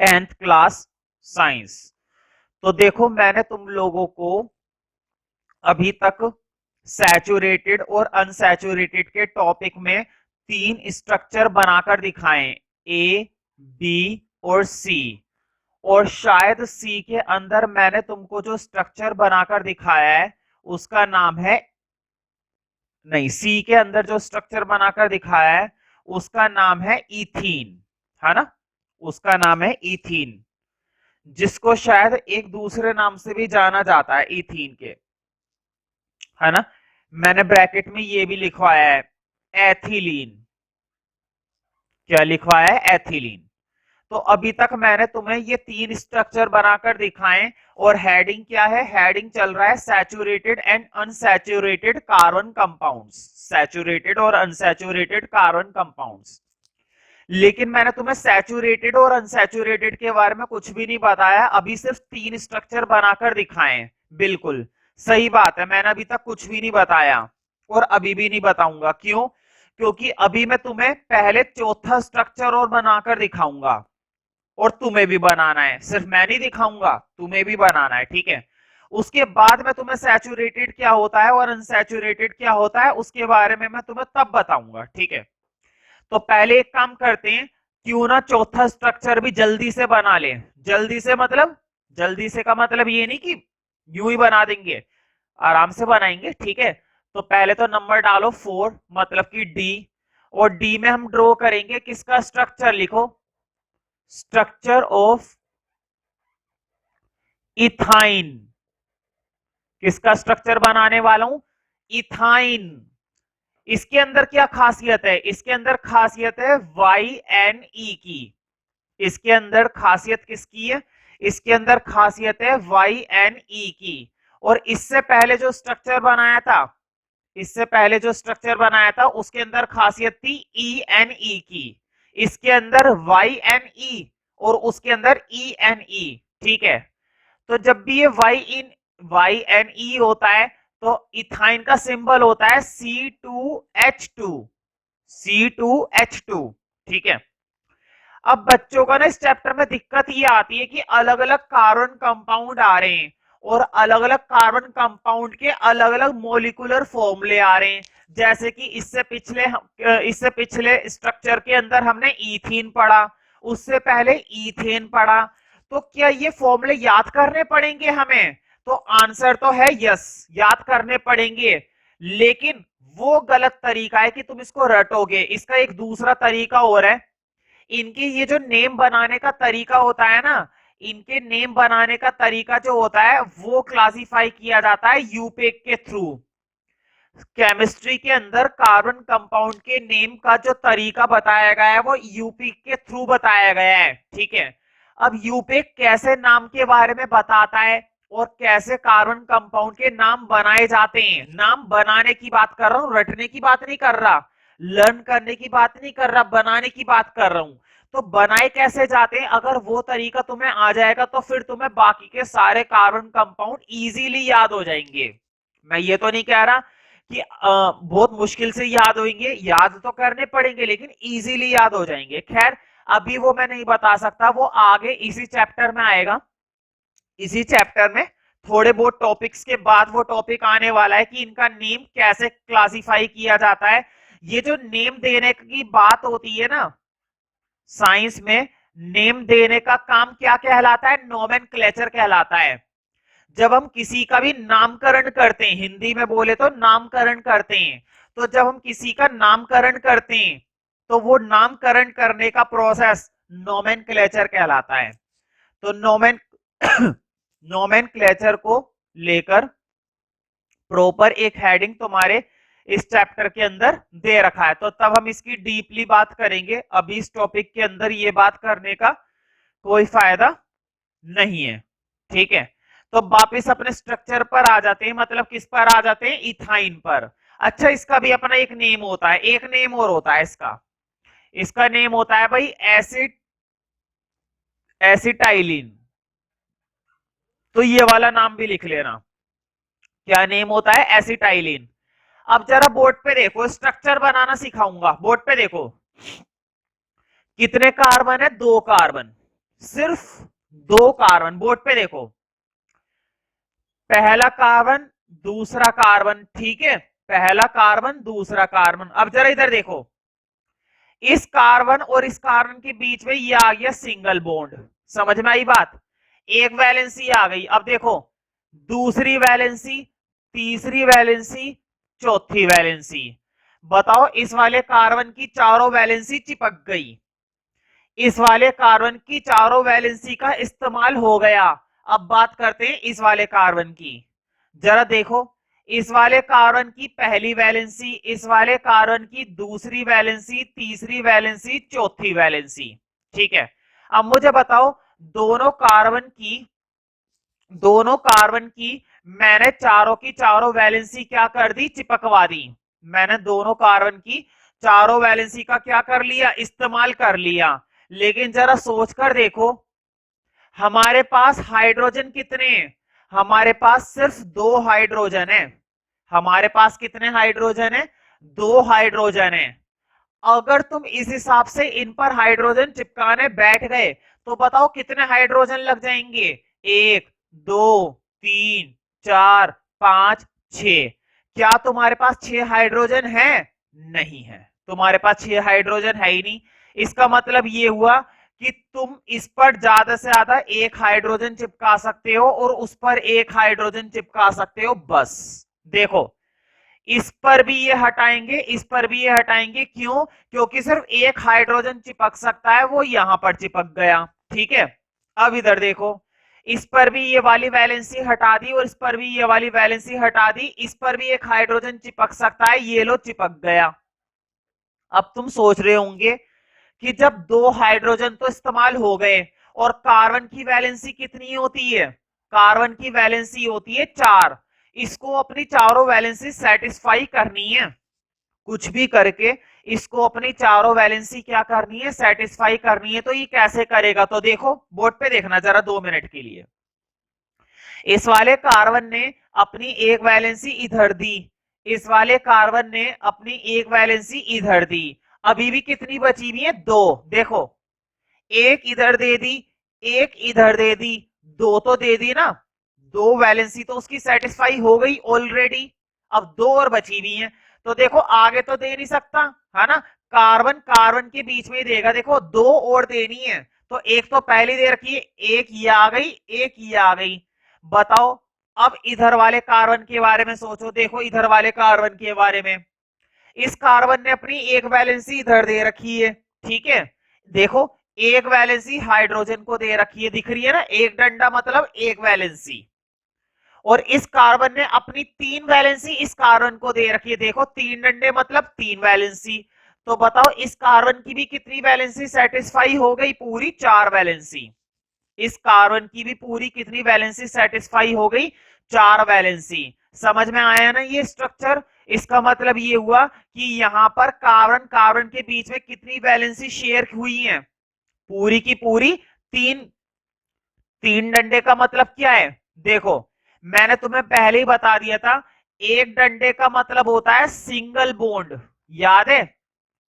10th class science. तो देखो मैंने तुम लोगों को अभी तक सैचुरेटेड और अनसैचुरेटेड के टॉपिक में तीन स्ट्रक्चर बनाकर दिखाए, ए, बी और सी। और शायद सी के अंदर मैंने तुमको जो स्ट्रक्चर बनाकर दिखाया है उसका नाम है, नहीं, सी के अंदर जो स्ट्रक्चर बनाकर दिखाया है उसका नाम है इथीन, है ना? उसका नाम है इथीन, जिसको शायद एक दूसरे नाम से भी जाना जाता है इथीन के, है ना? मैंने ब्रैकेट में ये भी लिखवाया है एथिलीन। क्या लिखवाया है? एथिलीन। तो अभी तक मैंने तुम्हें ये तीन स्ट्रक्चर बनाकर दिखाए और हेडिंग क्या है? हेडिंग चल रहा है saturated and unsaturated carbon compounds, saturated और अनसैचुरेटेड कार्बन कंपाउंड्स। लेकिन मैंने तुम्हें सैचुरेटेड और अनसैचुरेटेड के बारे में कुछ भी नहीं बताया, अभी सिर्फ तीन स्ट्रक्चर बनाकर दिखाए हैं। बिल्कुल सही बात है, मैंने अभी तक कुछ भी नहीं बताया और अभी भी नहीं बताऊंगा। क्यों? क्योंकि अभी मैं तुम्हें पहले चौथा स्ट्रक्चर और बनाकर दिखाऊंगा और तुम्हें भी बनाना है, सिर्फ मैं नहीं दिखाऊंगा, तुम्हें भी बनाना है, ठीक है? उसके बाद मैं तुम्हें सैचुरेटेड क्या होता है और अनसैचुरेटेड क्या होता है उसके बारे में मैं तुम्हें तब बताऊंगा, ठीक है? तो पहले एक काम करते हैं, क्यों ना चौथा स्ट्रक्चर भी जल्दी से बना ले। जल्दी से मतलब, जल्दी से का मतलब ये नहीं कि यूं ही बना देंगे, आराम से बनाएंगे, ठीक है? तो पहले तो नंबर डालो 4, मतलब कि डी, और डी में हम ड्रॉ करेंगे किसका स्ट्रक्चर? लिखो स्ट्रक्चर ऑफ इथाइन। किसका स्ट्रक्चर बनाने वाला हूं? इथाइन। इसके अंदर क्या खासियत है? इसके अंदर खासियत है वाई एन ई की। इसके अंदर खासियत किसकी है? इसके अंदर खासियत है वाई एन ई की। और इससे पहले जो स्ट्रक्चर बनाया था, इससे पहले जो स्ट्रक्चर बनाया था उसके अंदर खासियत थी ई एन ई की। इसके अंदर वाई एन ई और उसके अंदर ई एन ई, ठीक है? तो जब भी ये वाई एन ई होता है तो इथाइन का सिंबल होता है C2H2, C2H2, ठीक है? अब बच्चों का ना इस चैप्टर में दिक्कत ये आती है कि अलग अलग कार्बन कंपाउंड आ रहे हैं और अलग अलग कार्बन कंपाउंड के अलग अलग मोलिकुलर फॉर्मूले आ रहे हैं। जैसे कि इससे पिछले स्ट्रक्चर के अंदर हमने इथीन पढ़ा, उससे पहले ईथेन पढ़ा। तो क्या ये फॉर्मूले याद करने पड़ेंगे हमें? तो आंसर तो है यस, याद करने पड़ेंगे। लेकिन वो गलत तरीका है कि तुम इसको रटोगे। इसका एक दूसरा तरीका और है। इनके ये जो नेम बनाने का तरीका होता है ना, इनके नेम बनाने का तरीका जो होता है वो क्लासिफाई किया जाता है यूपेक के थ्रू। केमिस्ट्री के अंदर कार्बन कंपाउंड के नेम का जो तरीका बताया गया है वो यूपेक के थ्रू बताया गया है, ठीक है? अब यूपेक कैसे नाम के बारे में बताता है और कैसे कार्बन कंपाउंड के नाम बनाए जाते हैं। नाम बनाने की बात कर रहा हूं, रटने की बात नहीं कर रहा, लर्न करने की बात नहीं कर रहा, बनाने की बात कर रहा हूं। तो बनाए कैसे जाते हैं, अगर वो तरीका तुम्हें आ जाएगा तो फिर तुम्हें बाकी के सारे कार्बन कंपाउंड इजीली याद हो जाएंगे। मैं ये तो नहीं कह रहा कि बहुत मुश्किल से याद होंगे, याद तो करने पड़ेंगे लेकिन इजीली याद हो जाएंगे। खैर अभी वो मैं नहीं बता सकता, वो आगे इसी चैप्टर में आएगा। इसी चैप्टर में थोड़े बहुत टॉपिक्स के बाद वो टॉपिक आने वाला है कि इनका नेम कैसे क्लासिफाई किया जाता है। ये जो नेम देने की बात होती है ना साइंस में, नेम देने का काम क्या कहलाता है? नोमेनक्लेचर कहलाता है। जब हम किसी का भी नामकरण करते हैं, हिंदी में बोले तो नामकरण करते हैं, तो जब हम किसी का नामकरण करते हैं तो वो नामकरण करने का प्रोसेस नोमेनक्लेचर कहलाता है। तो नोमेनक्लेचर को लेकर प्रॉपर एक हेडिंग तुम्हारे इस चैप्टर के अंदर दे रखा है, तो तब हम इसकी डीपली बात करेंगे। अभी इस टॉपिक के अंदर ये बात करने का कोई फायदा नहीं है, ठीक है? तो वापिस अपने स्ट्रक्चर पर आ जाते हैं, मतलब किस पर आ जाते हैं? इथाइन पर। अच्छा, इसका भी अपना एक नेम होता है, एक नेम और होता है इसका। इसका नेम होता है भाई एसिटाइलिन। तो ये वाला नाम भी लिख लेना। क्या नेम होता है? एसिटाइलिन। अब जरा बोर्ड पे देखो, स्ट्रक्चर बनाना सिखाऊंगा, बोर्ड पे देखो कितने कार्बन है? 2 कार्बन। सिर्फ दो कार्बन, बोर्ड पे देखो, पहला कार्बन दूसरा कार्बन, ठीक है, पहला कार्बन दूसरा कार्बन। अब जरा इधर देखो, इस कार्बन और इस कार्बन के बीच में ये आ गया सिंगल बॉन्ड। समझ में आई बात? एक वैलेंसी आ गई। अब देखो, दूसरी वैलेंसी, तीसरी वैलेंसी, चौथी वैलेंसी। बताओ, इस वाले कार्बन की चारों वैलेंसी चिपक गई, इस वाले कार्बन की चारों वैलेंसी का इस्तेमाल हो गया। अब बात करते हैं इस वाले कार्बन की। जरा देखो, इस वाले कार्बन की पहली वैलेंसी, इस वाले कार्बन की दूसरी वैलेंसी, तीसरी वैलेंसी, चौथी वैलेंसी। ठीक है, अब मुझे बताओ, दोनों कार्बन की दोनों कार्बन की मैंने चारों की चारों वैलेंसी क्या कर दी, चिपकवा दी। मैंने दोनों कार्बन की चारों वैलेंसी का क्या कर लिया, इस्तेमाल कर लिया। लेकिन जरा सोचकर देखो, हमारे पास हाइड्रोजन कितने हैं? हमारे पास सिर्फ दो हाइड्रोजन है। हमारे पास कितने हाइड्रोजन है? दो हाइड्रोजन है। अगर तुम इस हिसाब से इन पर हाइड्रोजन चिपकाने बैठ गए तो बताओ कितने हाइड्रोजन लग जाएंगे? एक, दो, तीन, चार, पांच, छह। क्या तुम्हारे पास छह हाइड्रोजन है? नहीं है, तुम्हारे पास छह हाइड्रोजन है ही नहीं। इसका मतलब ये हुआ कि तुम इस पर ज्यादा से ज्यादा एक हाइड्रोजन चिपका सकते हो और उस पर एक हाइड्रोजन चिपका सकते हो, बस। देखो, इस पर भी ये हटाएंगे, इस पर भी ये हटाएंगे, क्यों? क्योंकि सिर्फ एक हाइड्रोजन चिपक सकता है, वो यहां पर चिपक गया। ठीक है, अब इधर देखो, इस पर भी ये वाली वैलेंसी हटा दी और इस पर भी ये वाली वैलेंसी हटा दी, इस पर भी एक हाइड्रोजन चिपक सकता है, ये लो चिपक गया। अब तुम सोच रहे होंगे कि जब दो हाइड्रोजन तो इस्तेमाल हो गए और कार्बन की वैलेंसी कितनी होती है? कार्बन की वैलेंसी होती है चार। इसको अपनी चारों वैलेंसी सेटिस्फाई करनी है, कुछ भी करके इसको अपनी चारों वैलेंसी क्या करनी है, सेटिस्फाई करनी है। तो ये कैसे करेगा? तो देखो, बोर्ड पे देखना जरा 2 मिनट के लिए। इस वाले कार्बन ने अपनी एक वैलेंसी इधर दी, इस वाले कार्बन ने अपनी एक वैलेंसी इधर दी। अभी भी कितनी बची हुई है? दो। देखो, एक इधर दे दी, एक इधर दे दी, दो तो दे दी ना, दो वैलेंसी तो उसकी सेटिस्फाई हो गई ऑलरेडी। अब दो और बची हुई है, तो देखो आगे तो दे नहीं सकता, है ना? कार्बन कार्बन के बीच में ही देगा। देखो, दो और देनी है, तो एक तो पहले दे रखी है, एक ये आ गई, एक ये आ गई। बताओ, अब इधर वाले कार्बन के बारे में सोचो। देखो, इधर वाले कार्बन के बारे में, इस कार्बन ने अपनी एक वैलेंसी इधर दे रखी है, ठीक है। देखो, एक वैलेंसी हाइड्रोजन को दे रखी है, दिख रही है ना, एक डंडा मतलब एक वैलेंसी। और इस कार्बन ने अपनी तीन वैलेंसी इस कार्बन को दे रखी है। देखो, तीन डंडे मतलब तीन वैलेंसी। तो बताओ, इस कार्बन की भी कितनी वैलेंसी सेटिस्फाई हो गई? पूरी चार वैलेंसी। इस कार्बन की भी पूरी कितनी वैलेंसी सेटिस्फाई हो गई? चार वैलेंसी। समझ में आया ना ये स्ट्रक्चर? इसका मतलब ये हुआ कि यहां पर कार्बन कार्बन के बीच में कितनी वैलेंसी शेयर हुई है? पूरी की पूरी तीन। तीन डंडे का मतलब क्या है? देखो, मैंने तुम्हें पहले ही बता दिया था, एक डंडे का मतलब होता है सिंगल बॉन्ड। याद है?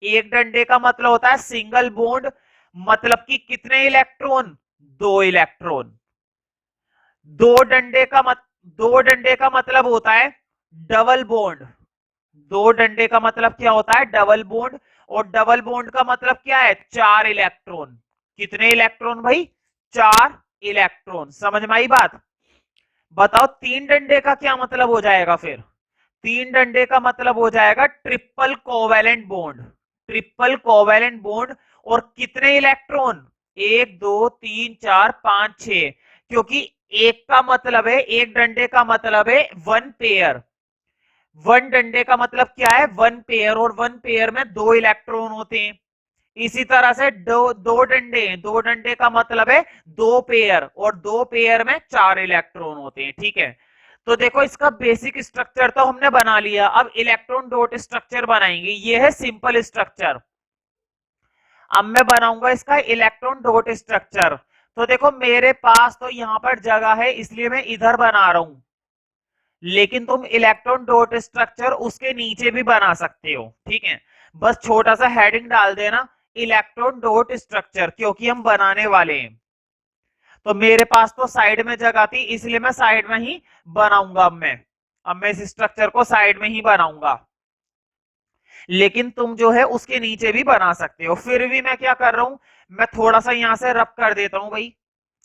एक डंडे का मतलब होता है सिंगल बॉन्ड, मतलब कि कितने इलेक्ट्रॉन? दो इलेक्ट्रॉन। दो डंडे का मतलब होता है डबल बॉन्ड। दो डंडे का मतलब क्या होता है? Double bond. और डबल बॉन्ड का मतलब क्या है? चार इलेक्ट्रॉन। कितने इलेक्ट्रॉन भाई? चार इलेक्ट्रॉन। समझ में आई बात? बताओ, तीन डंडे का क्या मतलब हो जाएगा फिर? तीन डंडे का मतलब हो जाएगा triple covalent bond. Triple covalent bond. और कितने इलेक्ट्रॉन? एक, दो, तीन, चार, पांच, छह। क्योंकि एक का मतलब है, एक डंडे का मतलब है वन पेयर। वन डंडे का मतलब क्या है? One pair. और वन पेयर में दो इलेक्ट्रॉन होते हैं। इसी तरह से दो डंडे, दो डंडे का मतलब है दो पेयर, और दो पेयर में चार इलेक्ट्रॉन होते हैं। ठीक है, तो देखो, इसका बेसिक स्ट्रक्चर तो हमने बना लिया। अब इलेक्ट्रॉन डॉट स्ट्रक्चर बनाएंगे। ये है सिंपल स्ट्रक्चर। अब मैं बनाऊंगा इसका इलेक्ट्रॉन डॉट स्ट्रक्चर। तो देखो, मेरे पास तो यहां पर जगह है, इसलिए मैं इधर बना रहा हूं। लेकिन तुम इलेक्ट्रॉन डॉट स्ट्रक्चर उसके नीचे भी बना सकते हो, ठीक है। बस छोटा सा हेडिंग डाल देना, इलेक्ट्रॉन डॉट स्ट्रक्चर, क्योंकि हम बनाने वाले हैं। तो मेरे पास तो साइड में जगह थी, इसलिए मैं साइड में ही बनाऊंगा। अब मैं इस स्ट्रक्चर को साइड में ही बनाऊंगा। लेकिन तुम जो है उसके नीचे भी बना सकते हो। फिर भी मैं क्या कर रहा हूं, मैं थोड़ा सा यहां से रब कर देता हूं भाई,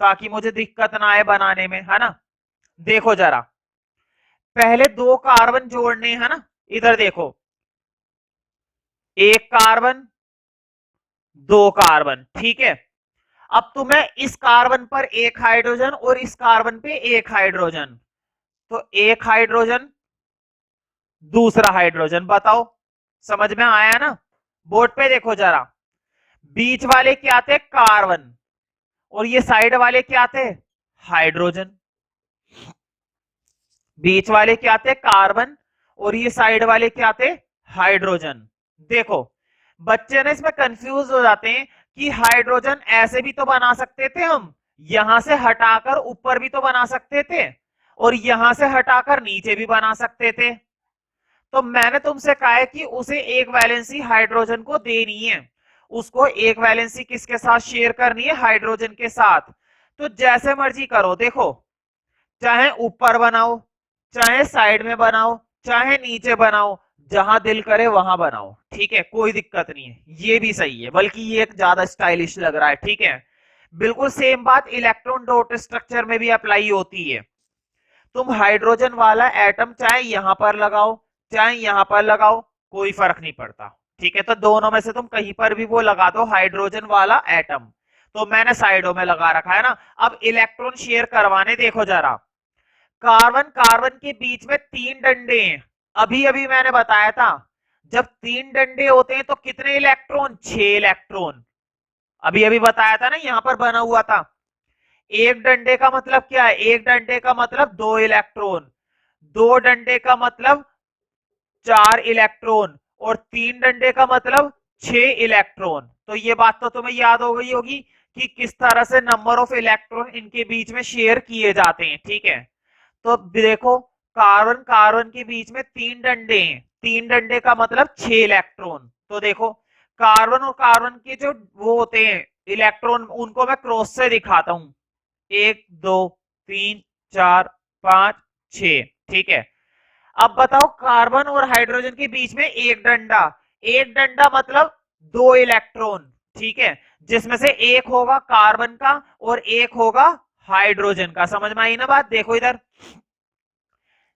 ताकि मुझे दिक्कत ना आए बनाने में, है ना। देखो जरा, पहले दो कार्बन जोड़ने हैं ना, इधर देखो, एक कार्बन, दो कार्बन, ठीक है। अब तुम्हें इस कार्बन पर एक हाइड्रोजन और इस कार्बन पे एक हाइड्रोजन, तो एक हाइड्रोजन, दूसरा हाइड्रोजन, बताओ समझ में आया ना। बोर्ड पे देखो जरा, बीच वाले क्या थे, कार्बन, और ये साइड वाले क्या थे, हाइड्रोजन। बीच वाले क्या थे, कार्बन, और ये साइड वाले क्या थे, हाइड्रोजन। देखो, बच्चे ने इसमें कंफ्यूज हो जाते हैं कि हाइड्रोजन ऐसे भी तो बना सकते थे हम, यहां से हटाकर ऊपर भी तो बना सकते थे, और यहां से हटाकर नीचे भी बना सकते थे। तो मैंने तुमसे कहा है कि उसे एक वैलेंसी हाइड्रोजन को देनी है, उसको एक वैलेंसी किसके साथ शेयर करनी है, हाइड्रोजन के साथ। तो जैसे मर्जी करो, देखो, चाहे ऊपर बनाओ, चाहे साइड में बनाओ, चाहे नीचे बनाओ, जहां दिल करे वहां बनाओ, ठीक है, कोई दिक्कत नहीं है, ये भी सही है, बल्कि ये एक ज्यादा स्टाइलिश लग रहा है, ठीक है। बिल्कुल सेम बात इलेक्ट्रॉन डॉट स्ट्रक्चर में भी अप्लाई होती है। तुम हाइड्रोजन वाला एटम चाहे यहां पर लगाओ, चाहे यहां पर लगाओ, कोई फर्क नहीं पड़ता, ठीक है। तो दोनों में से तुम कहीं पर भी वो लगा दो हाइड्रोजन वाला एटम। तो मैंने साइडों में लगा रखा है ना। अब इलेक्ट्रॉन शेयर करवाने देखो जरा, कार्बन कार्बन के बीच में तीन डंडे हैं। अभी अभी मैंने बताया था, जब तीन डंडे होते हैं तो कितने इलेक्ट्रॉन, 6 इलेक्ट्रॉन। अभी अभी बताया था ना, यहां पर बना हुआ था। एक डंडे का मतलब क्या है, एक डंडे का मतलब 2 इलेक्ट्रॉन, दो डंडे का मतलब 4 इलेक्ट्रॉन, और तीन डंडे का मतलब 6 इलेक्ट्रॉन। तो ये बात तो तुम्हें याद हो गई होगी कि किस तरह से नंबर ऑफ इलेक्ट्रॉन इनके बीच में शेयर किए जाते हैं, ठीक है। तो देखो, कार्बन कार्बन के बीच में तीन डंडे हैं, तीन डंडे का मतलब 6 इलेक्ट्रॉन। तो देखो, कार्बन और कार्बन के जो वो होते हैं इलेक्ट्रॉन, उनको मैं क्रॉस से दिखाता हूं, 1 2 3 4 5 6, ठीक है। अब बताओ, कार्बन और हाइड्रोजन के बीच में एक डंडा, एक डंडा मतलब 2 इलेक्ट्रॉन, ठीक है, जिसमें से एक होगा कार्बन का और एक होगा हाइड्रोजन का। समझ में आई ना बात। देखो इधर,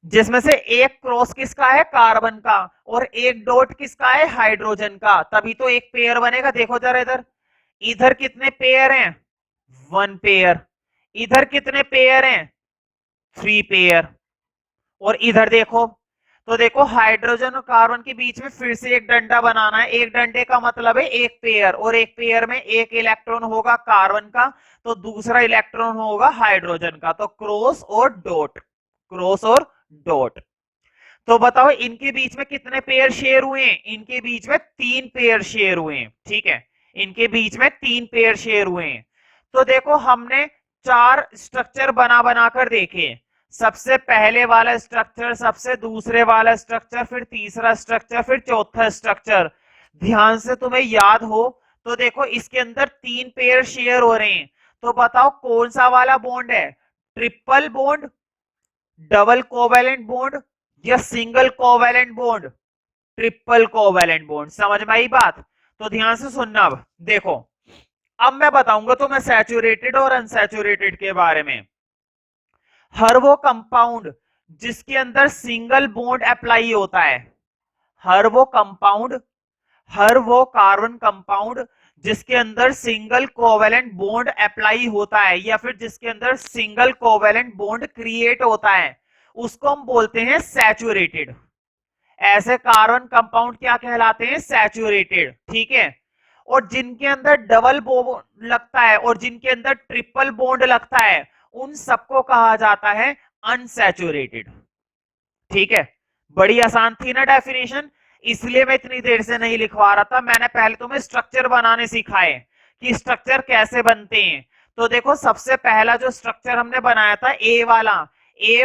जिसमें से एक क्रॉस किसका है, कार्बन का, और एक डॉट किसका है, हाइड्रोजन का, तभी तो एक पेयर बनेगा। देखो जरा इधर, इधर कितने पेयर हैं, 1 पेयर। इधर कितने पेयर हैं, 3 पेयर। और इधर देखो, तो देखो हाइड्रोजन और कार्बन के बीच में फिर से एक डंडा बनाना है। एक डंडे का मतलब है एक पेयर, और एक पेयर में एक इलेक्ट्रॉन होगा कार्बन का, तो दूसरा इलेक्ट्रॉन होगा हाइड्रोजन का। तो क्रॉस और डॉट, क्रॉस और डॉट। तो बताओ, इनके बीच में कितने पेयर शेयर हुए हैं, इनके बीच में 3 पेयर शेयर हुए हैं, ठीक है। इनके बीच में 3 पेयर शेयर हुए हैं। तो देखो, हमने 4 स्ट्रक्चर बना बनाकर देखे। सबसे पहले वाला स्ट्रक्चर, सबसे दूसरे वाला स्ट्रक्चर, फिर तीसरा स्ट्रक्चर, फिर चौथा स्ट्रक्चर। ध्यान से तुम्हें याद हो तो देखो, इसके अंदर 3 पेयर शेयर हो रहे हैं। तो बताओ कौन सा वाला बॉन्ड है, triple bond, double covalent bond, या single covalent bond. Triple covalent bond. समझ में आई बात। तो ध्यान से सुनना। अब देखो, अब मैं बताऊंगा तो मैं सैचुरेटेड और अनसैचुरेटेड के बारे में। हर वो कंपाउंड जिसके अंदर सिंगल बॉन्ड अप्लाई होता है, हर वो कंपाउंड, हर वो कार्बन कंपाउंड जिसके अंदर सिंगल कोवैलेंट बॉन्ड अप्लाई होता है, या फिर जिसके अंदर सिंगल कोवैलेंट बॉन्ड क्रिएट होता है, उसको हम बोलते हैं सैचुरेटेड। ऐसे कार्बन कंपाउंड क्या कहलाते हैं, सैचुरेटेड, ठीक है। और जिनके अंदर डबल बॉन्ड लगता है और जिनके अंदर ट्रिपल बॉन्ड लगता है, उन सबको कहा जाता है अनसैचुरेटेड, ठीक है। बड़ी आसान थी ना डेफिनेशन, इसलिए मैं इतनी देर से नहीं लिखवा रहा था। मैंने पहले तुम्हें स्ट्रक्चर बनाने सिखाए कि स्ट्रक्चर कैसे बनते हैं। तो देखो, सबसे पहला जो स्ट्रक्चर हमने बनाया था, ए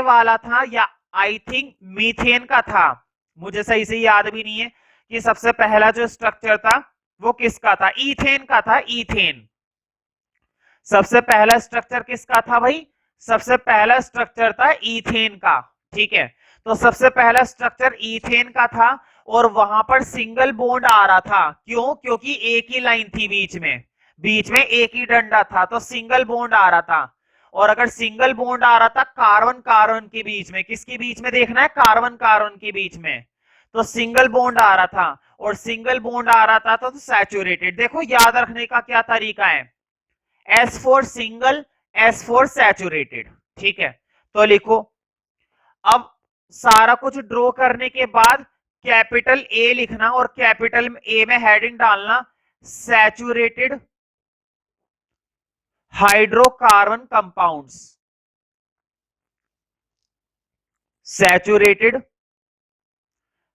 वाला था, या आई थिंक मीथेन का था, मुझे सही से याद भी नहीं है कि सबसे पहला जो स्ट्रक्चर था वो किसका था, ईथेन का था, ईथेन। सबसे पहला स्ट्रक्चर किसका था भाई? सबसे पहला स्ट्रक्चर था ईथेन का। ठीक है, तो सबसे पहला स्ट्रक्चर ईथेन का था और वहां पर सिंगल बॉन्ड आ रहा था। क्यों? क्योंकि एक ही लाइन थी बीच में एक ही डंडा था, तो सिंगल बॉन्ड आ रहा था। और अगर सिंगल बॉन्ड आ रहा था कार्बन कार्बन के बीच में, किसके बीच में देखना है? कार्बन कार्बन के बीच में, तो सिंगल बॉन्ड आ रहा था और सिंगल बॉन्ड आ रहा था तो सैचुरेटेड। देखो याद रखने का क्या तरीका है, S four single, S four saturated. ठीक है, तो लिखो। अब सारा कुछ ड्रॉ करने के बाद कैपिटल ए लिखना और कैपिटल ए में हेडिंग डालना saturated hydrocarbon compounds. Saturated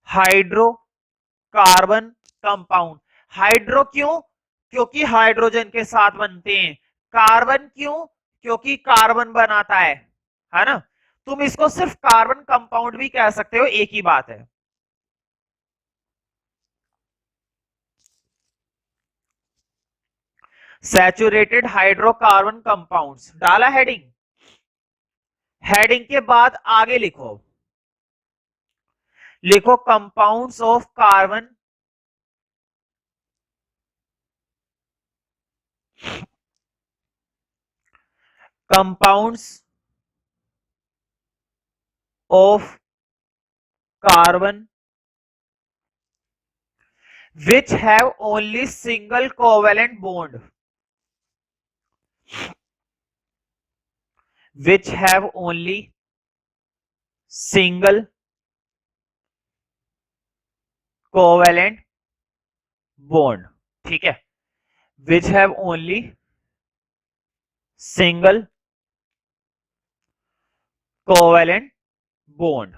hydrocarbon compound. Hydro क्यों? क्योंकि हाइड्रोजन के साथ बनते हैं। कार्बन क्यों? क्योंकि कार्बन बनाता है ना? तुम इसको सिर्फ कार्बन कंपाउंड भी कह सकते हो, एक ही बात है। सैचुरेटेड हाइड्रोकार्बन कंपाउंड्स डाला हेडिंग। हेडिंग के बाद आगे लिखो, लिखो compounds of carbon compounds of carbon which have only single covalent bond, which have only single covalent bond। ठीक है, which have only single covalent bond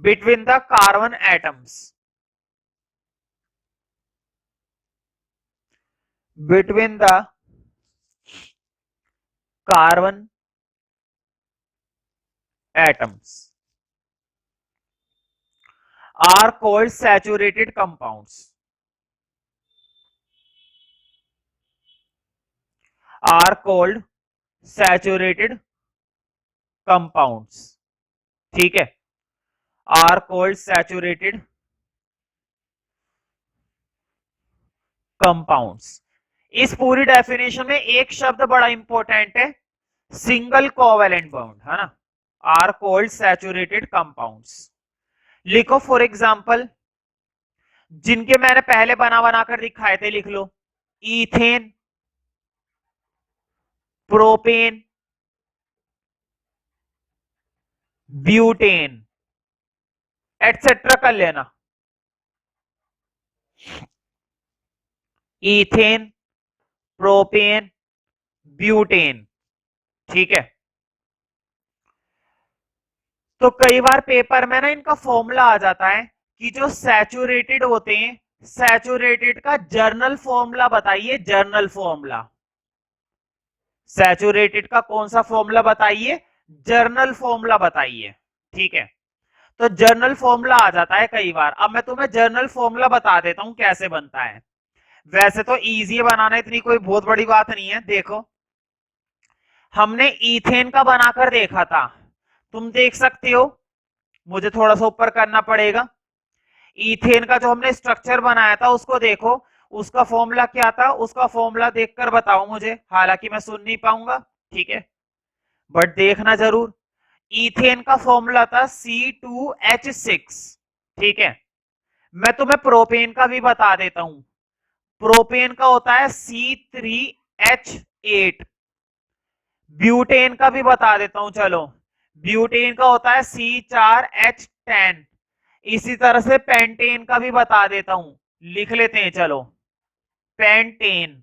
between the carbon atoms, between the carbon atoms are called saturated compounds, are called saturated compounds। ठीक है, are called saturated compounds। इस पूरी definition में एक शब्द बड़ा इंपॉर्टेंट है, सिंगल कोवेलेंट बॉन्ड, है ना? Are called saturated compounds. लिखो फॉर एग्जांपल, जिनके मैंने पहले बना बना कर दिखाए थे, लिख लो। ईथेन, प्रोपेन, ब्यूटेन, एटसेट्रा कर लेना। Ethane, propane, butane. ठीक है, तो कई बार पेपर में ना इनका फॉर्मूला आ जाता है कि जो सैचुरेटेड होते हैं, सैचुरेटेड का जर्नल फॉर्मूला बताइए, जर्नल फॉर्मूला। सैचुरेटेड का कौन सा फॉर्मूला बताइए? जर्नल फॉर्मूला बताइए। ठीक है, तो जर्नल फॉर्मूला आ जाता है कई बार। अब मैं तुम्हें जर्नल फॉर्मूला बता देता हूं कैसे बनता है। वैसे तो इजी है बनाना, इतनी कोई बहुत बड़ी बात नहीं है। देखो, हमने ईथेन का बनाकर देखा था, तुम देख सकते हो। मुझे थोड़ा सा ऊपर करना पड़ेगा। ईथेन का जो हमने स्ट्रक्चर बनाया था उसको देखो, उसका फॉर्मूला क्या था? उसका फॉर्मूला देखकर बताओ मुझे, हालांकि मैं सुन नहीं पाऊंगा, ठीक है, बट देखना जरूर। ईथेन का फॉर्मूला था C2H6। ठीक है, मैं तुम्हें प्रोपेन का भी बता देता हूं। प्रोपेन का होता है C3H8। ब्यूटेन का भी बता देता हूं, चलो। ब्यूटेन का होता है C4H10। इसी तरह से पेंटेन का भी बता देता हूं, लिख लेते हैं, चलो। पेंटेन,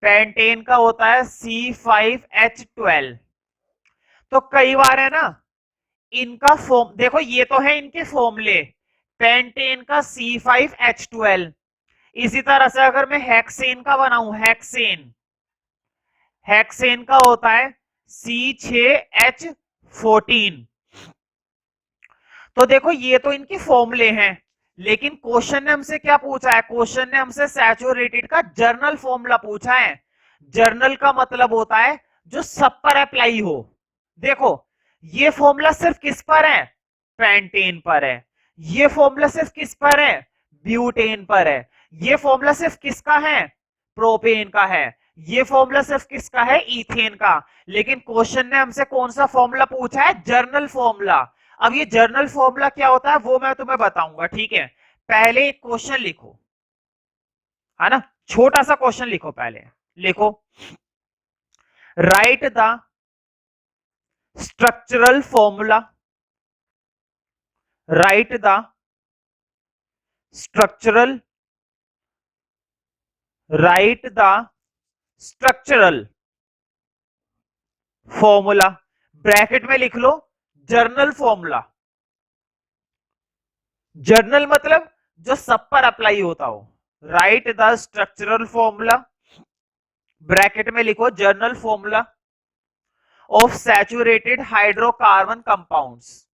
पेंटेन का होता है C5H12। तो कई बार है ना, इनका फॉर्म देखो, ये तो है इनके फॉर्मूले, पेंटेन का C5H12। इसी तरह से अगर मैं हेक्सेन का बनाऊं, हेक्सेन, हेक्सेन का होता है C6H14। तो देखो, ये तो इनके फॉर्मूले हैं, लेकिन क्वेश्चन ने हमसे क्या पूछा है? क्वेश्चन ने हमसे सैचुरेटेड का जर्नल फॉर्मूला पूछा है। जर्नल का मतलब होता है जो सब पर अप्लाई हो। देखो, ये फॉर्मूला सिर्फ किस पर है? पेंटेन पर है। ये फॉर्मूला सिर्फ किस पर है? ब्यूटेन पर है। ये फॉर्मूला सिर्फ किसका है? प्रोपेन का है। ये फॉर्मूला सिर्फ किसका है? इथेन का। लेकिन क्वेश्चन ने हमसे कौन सा फॉर्मूला पूछा है? Journal formula. अब ये जर्नल फॉर्मूला क्या होता है वो मैं तुम्हें बताऊंगा, ठीक है? पहले एक क्वेश्चन लिखो, है ना? छोटा सा क्वेश्चन लिखो पहले। लिखो, right the structural formula, right the structural, right the structural formula, bracket में लिख लो जर्नल फॉर्मूला। जर्नल मतलब जो सब पर अप्लाई होता हो। Right the structural formula, bracket में लिखो journal formula of saturated hydrocarbon compounds,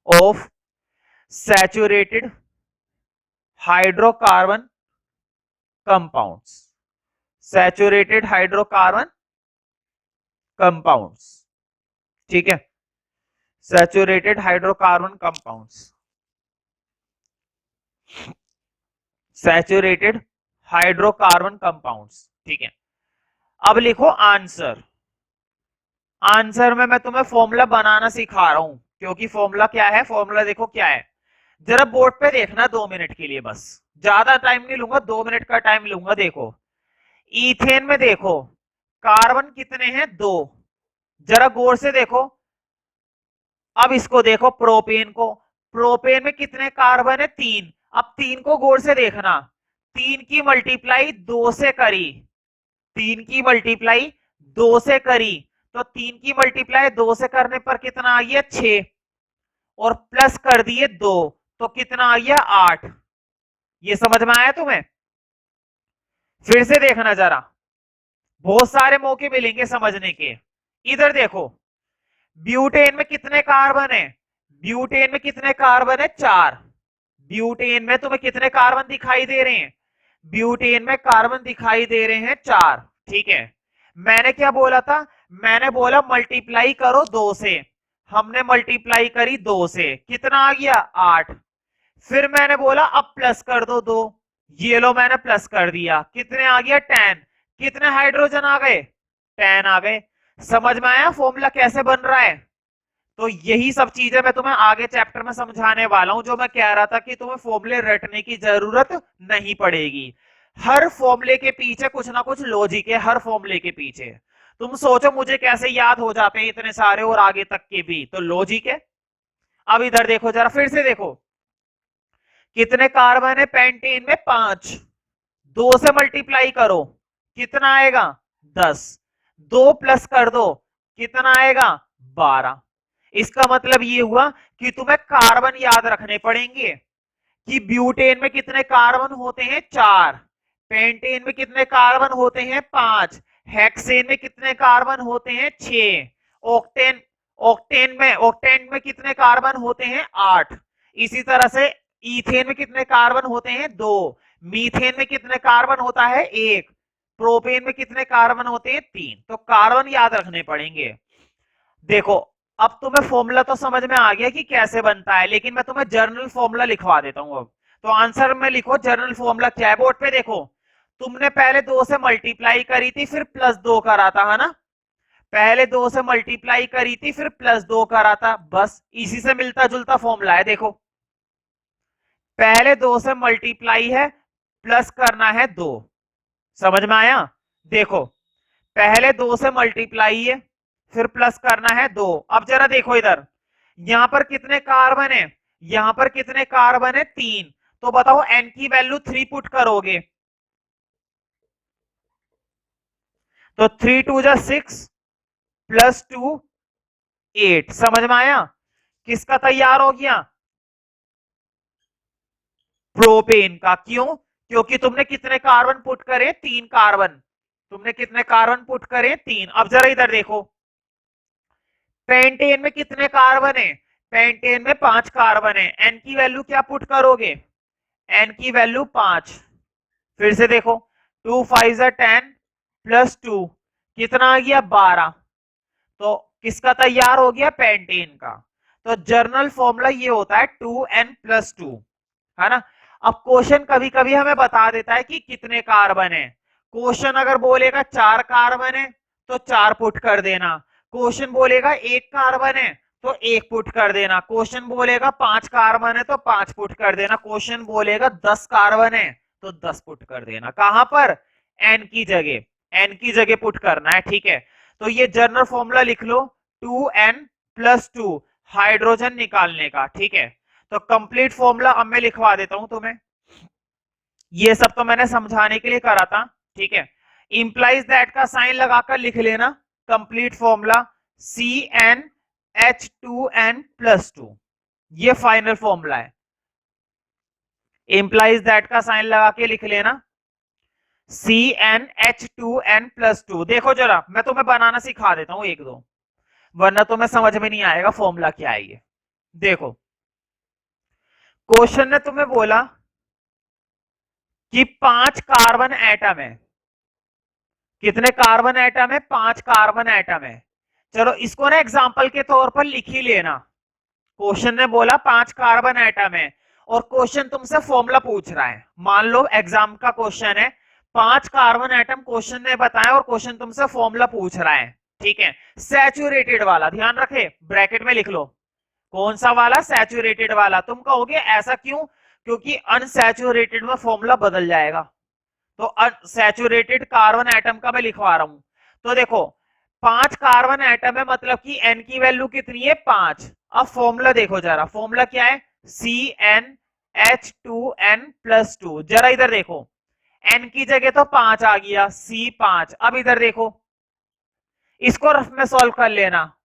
of saturated hydrocarbon compounds, saturated hydrocarbon compounds, ठीक है? Saturated hydrocarbon compounds, saturated hydrocarbon compounds, ठीक है? अब लिखो आंसर। आंसर में मैं तुम्हें फॉर्मूला बनाना सिखा रहा हूं, क्योंकि फॉर्मूला क्या है? फॉर्मूला देखो क्या है, जरा बोर्ड पे देखना 2 मिनट के लिए, बस ज्यादा टाइम नहीं लूंगा, 2 मिनट का टाइम लूंगा। देखो, इथेन में देखो कार्बन कितने हैं? 2। जरा गौर से देखो। अब इसको देखो प्रोपेन को, प्रोपेन में कितने कार्बन है? 3। अब 3 को गौर से देखना, 3 की मल्टीप्लाई 2 से करी, 3 की मल्टीप्लाई 2 से करी, तो 3 की मल्टीप्लाई 2 से करने पर कितना आ गया? 6, और प्लस कर दिए 2, तो कितना आ गया? 8। ये समझ में आया तुम्हें? फिर से देखना जरा, बहुत सारे मौके मिलेंगे समझने के। इधर देखो, ब्यूटेन में कितने कार्बन है? ब्यूटेन में कितने कार्बन है? 4। ब्यूटेन में तुम्हें कितने कार्बन दिखाई दे रहे हैं? ब्यूटेन में कार्बन दिखाई दे रहे हैं 4, ठीक है? मैंने क्या बोला था? मैंने बोला मल्टीप्लाई करो 2 से। हमने मल्टीप्लाई करी 2 से, कितना आ गया? 8। फिर मैंने बोला अब प्लस कर दो 2, ये लो मैंने प्लस कर दिया, कितने आ गया? 10। कितने हाइड्रोजन आ गए? 10 आ गए। समझ में आया फॉर्मूला कैसे बन रहा है? तो यही सब चीजें मैं तुम्हें आगे चैप्टर में समझाने वाला हूं, जो मैं कह रहा था कि तुम्हें फॉर्मूले रटने की जरूरत नहीं पड़ेगी। हर फॉर्मूले के पीछे कुछ ना कुछ लॉजिक है, हर फॉर्मूले के पीछे। तुम सोचो मुझे कैसे याद हो जाते हैं इतने सारे और आगे तक के भी, तो लॉजिक है। अब इधर देखो जरा, फिर से देखो, कितने कार्बन है पेंटेन में? 5। 2 से मल्टीप्लाई करो, कितना आएगा? 10। 2 प्लस कर दो, कितना आएगा? 12। इसका मतलब ये हुआ कि तुम्हें कार्बन याद रखने पड़ेंगे कि ब्यूटेन में कितने कार्बन होते हैं? 4। पेंटेन में कितने कार्बन होते हैं? 5। हेक्सेन में कितने कार्बन होते हैं? 6। ऑक्टेन ऑक्टेन में कितने कार्बन होते हैं? 8। इसी तरह से इथेन में कितने कार्बन होते हैं? 2। मीथेन में कितने कार्बन होता है? 1। प्रोपेन में कितने कार्बन होते हैं? 3। तो कार्बन याद रखने पड़ेंगे। देखो, अब तुम्हें फॉर्मूला तो समझ में आ गया कि कैसे बनता है, लेकिन मैं तुम्हें जर्नल फॉर्मूला लिखवा देता हूं अब। तो आंसर में लिखो जर्नल फॉर्मूला क्या है। बोर्ड पे देखो, तुमने पहले 2 से मल्टीप्लाई करी थी, फिर प्लस 2 करा था, है ना? पहले 2 से मल्टीप्लाई करी थी, फिर प्लस 2 करा था, बस इसी से मिलता जुलता फॉर्मूला है। देखो, पहले 2 से मल्टीप्लाई है, प्लस करना है 2। समझ में आया? देखो, पहले 2 से मल्टीप्लाई है, फिर प्लस करना है 2। अब जरा देखो इधर, यहां पर कितने कार्बन है? यहां पर कितने कार्बन है? 3। तो बताओ एन की वैल्यू 3 पुट करोगे तो 3 टू जा 6 प्लस 2 8। समझ में आया? किसका तैयार हो गया? प्रोपेन का। क्यों? क्योंकि तुमने कितने कार्बन पुट करे? 3 कार्बन। तुमने कितने कार्बन पुट करे? 3। अब जरा इधर देखो, पेंटेन में कितने कार्बन है? पेंटेन में 5 कार्बन है। एन की वैल्यू क्या पुट करोगे? एन की वैल्यू 5। फिर से देखो, 2 5 10, प्लस 2 कितना आ गया 12। तो किसका तैयार हो गया पेंटेन का। तो जर्नल फॉर्मूला ये होता है 2n+2, है ना। अब क्वेश्चन कभी कभी हमें बता देता है कि कितने कार्बन है। क्वेश्चन अगर बोलेगा 4 कार्बन है तो 4 पुट कर देना। क्वेश्चन बोलेगा 1 कार्बन है तो 1 पुट कर देना। क्वेश्चन बोलेगा 5 कार्बन है तो 5 पुट कर देना। क्वेश्चन बोलेगा 10 कार्बन है तो 10 पुट कर देना। कहां पर एन की जगह, एन की जगह पुट करना है, ठीक है। तो ये जनरल फॉर्मूला लिख लो 2n+2 हाइड्रोजन निकालने का, ठीक है। तो कंप्लीट फॉर्मूला अब मैं लिखवा देता हूं तुम्हें। ये सब तो मैंने समझाने के लिए करा था, ठीक है। इंप्लाइज दैट का साइन लगाकर लिख लेना कंप्लीट फॉर्मूला CnH2n+2। ये फाइनल फॉर्मूला है। इंप्लाइज दैट का साइन लगा के लिख लेना CnH2n+2। देखो जरा मैं तुम्हें बनाना सिखा देता हूं एक दो, वरना तुम्हें समझ में नहीं आएगा फॉर्मूला क्या है ये। देखो क्वेश्चन ने तुम्हें बोला कि 5 कार्बन एटम है। कितने कार्बन एटम है 5 कार्बन एटम है। चलो इसको ना एग्जांपल के तौर पर लिख ही लेना। क्वेश्चन ने बोला 5 कार्बन एटम है और क्वेश्चन तुमसे फॉर्मूला पूछ रहा है। मान लो एग्जाम का क्वेश्चन है 5 कार्बन एटम क्वेश्चन ने बताया और क्वेश्चन तुमसे फॉर्मूला पूछ रहा है, ठीक है। सैचुरेटेड वाला ध्यान रखे, ब्रैकेट में लिख लो। कौन सा वाला सैचुरेटेड वाला। तुम कहोगे ऐसा क्यों, क्योंकि अनसैचुरेटेड में फॉर्मूला बदल जाएगा। तो सैचुरेटेड कार्बन एटम का मैं लिखवा रहा हूं। तो देखो 5 कार्बन एटम है मतलब कि एन की वैल्यू कितनी है 5। अब फॉर्मूला देखो जरा, फॉर्मूला क्या है CnH2n+2। जरा इधर देखो एन की जगह तो 5 आ गया C5। अब इधर देखो इसको रफ में सॉल्व कर लेना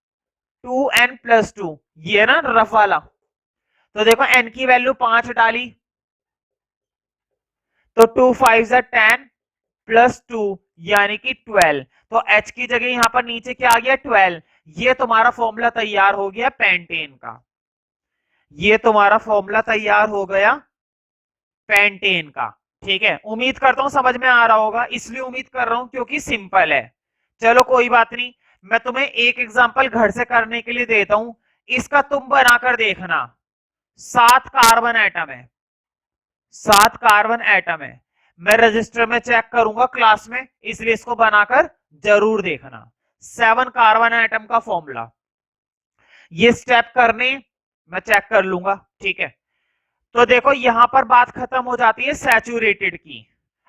2n+2, ये ना रफ वाला। तो देखो एन की वैल्यू 5 डाली तो 2 5 10 +2 यानी कि 12। तो H की जगह यहां पर नीचे क्या आ गया 12। ये तुम्हारा फॉर्मूला तैयार हो गया पेंटेन का। ये तुम्हारा फॉर्मूला तैयार हो गया पेंटेन का, ठीक है। उम्मीद करता हूं समझ में आ रहा होगा, इसलिए उम्मीद कर रहा हूं क्योंकि सिंपल है। चलो कोई बात नहीं, मैं तुम्हें एक एग्जांपल घर से करने के लिए देता हूं। इसका तुम बनाकर देखना। 7 कार्बन एटम है, 7 कार्बन एटम है। मैं रजिस्टर में चेक करूंगा क्लास में, इसलिए इसको बनाकर जरूर देखना। 7 कार्बन एटम का फॉर्मूला, ये स्टेप करने मैं चेक कर लूंगा, ठीक है। तो देखो यहां पर बात खत्म हो जाती है सैचुरेटेड की।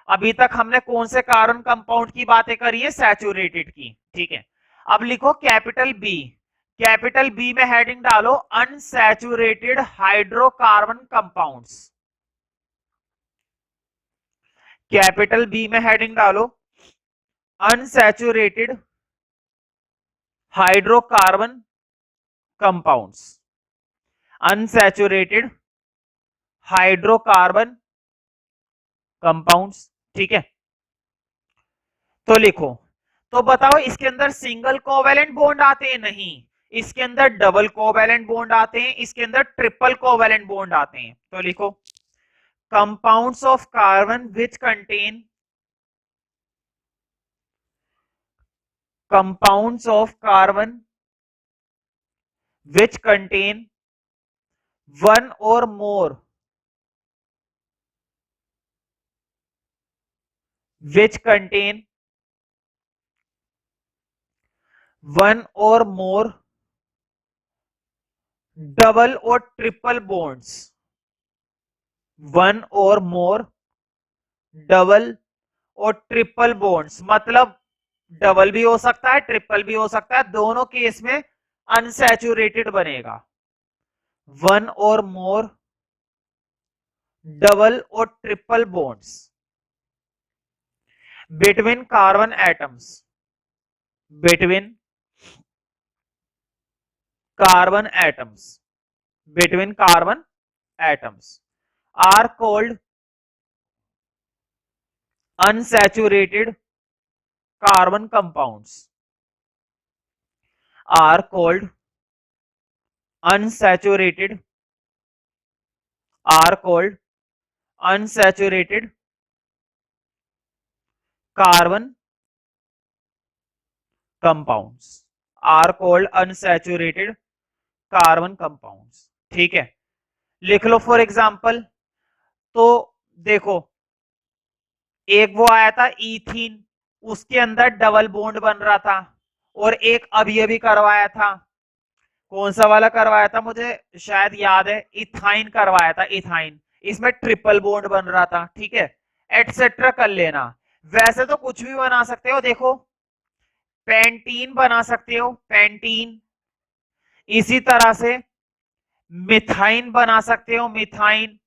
अभी तक हमने कौन से कार्बन कंपाउंड की बातें करी है सैचुरेटेड की, ठीक है। अब लिखो कैपिटल बी। कैपिटल बी में हेडिंग डालो unsaturated hydrocarbon compounds. Capital B में हेडिंग डालो unsaturated hydrocarbon compounds. Unsaturated hydrocarbon compounds, ठीक है। तो लिखो, तो बताओ इसके अंदर सिंगल कोवेलेंट बॉन्ड आते हैं नहीं, इसके अंदर डबल कोवेलेंट बॉन्ड आते हैं, इसके अंदर ट्रिपल कोवेलेंट बॉन्ड आते हैं। तो लिखो compounds of carbon which contain, compounds of carbon which contain one or more, which contain one or more double or triple bonds, one or more double और triple bonds. मतलब double भी हो सकता है ट्रिपल भी हो सकता है, दोनों केस में अनसैचुरेटेड बनेगा। One or more double or triple bonds between carbon atoms, between carbon atoms, between carbon atoms are called unsaturated carbon compounds, are called unsaturated, are called unsaturated carbon compounds are called unsaturated carbon compounds. ठीक है, लिख लो for example. तो देखो, एक वो आया था ethene, उसके अंदर डबल बॉन्ड बन रहा था। और एक अभी अभी करवाया था, कौन सा वाला करवाया था मुझे शायद याद है, इथाइन करवाया था, इथाइन। इसमें ट्रिपल बॉन्ड बन रहा था। ठीक है, एटसेट्रा कर लेना। वैसे तो कुछ भी बना सकते हो, देखो पेंटीन बना सकते हो, पेंटीन। इसी तरह से मिथाइन बना सकते हो, मिथाइन।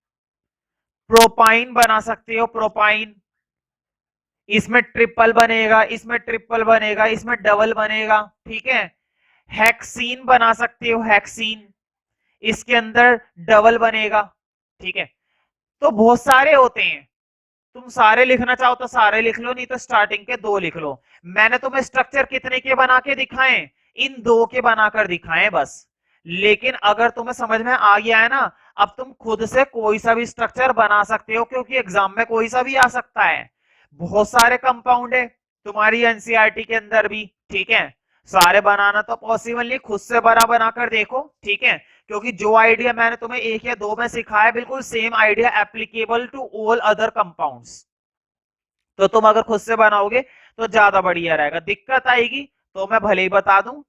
प्रोपाइन बना सकते हो, प्रोपाइन। इसमें ट्रिपल बनेगा, इसमें ट्रिपल बनेगा, इसमें डबल बनेगा। ठीक है, हेक्सीन बना सकते हो, हेक्सीन। इसके अंदर डबल बनेगा। ठीक है, तो बहुत सारे होते हैं। तुम सारे लिखना चाहो तो सारे लिख लो, नहीं तो स्टार्टिंग के दो लिख लो। मैंने तुम्हें स्ट्रक्चर कितने के बना के दिखाए, इन दो के बनाकर दिखाए बस। लेकिन अगर तुम्हें समझ में आ गया है ना, अब तुम खुद से कोई सा भी स्ट्रक्चर बना सकते हो, क्योंकि एग्जाम में कोई सा भी आ सकता है। बहुत सारे कंपाउंड है तुम्हारी एनसीईआरटी के अंदर भी। ठीक है, सारे बनाना तो पॉसिबल नहीं, खुद से बना बनाकर देखो। ठीक है, क्योंकि जो आइडिया मैंने तुम्हें एक या दो में सिखाया, बिल्कुल same idea applicable to all other compounds. तो तुम अगर खुद से बनाओगे तो ज्यादा बढ़िया रहेगा। दिक्कत आएगी तो मैं भले ही बता दूं।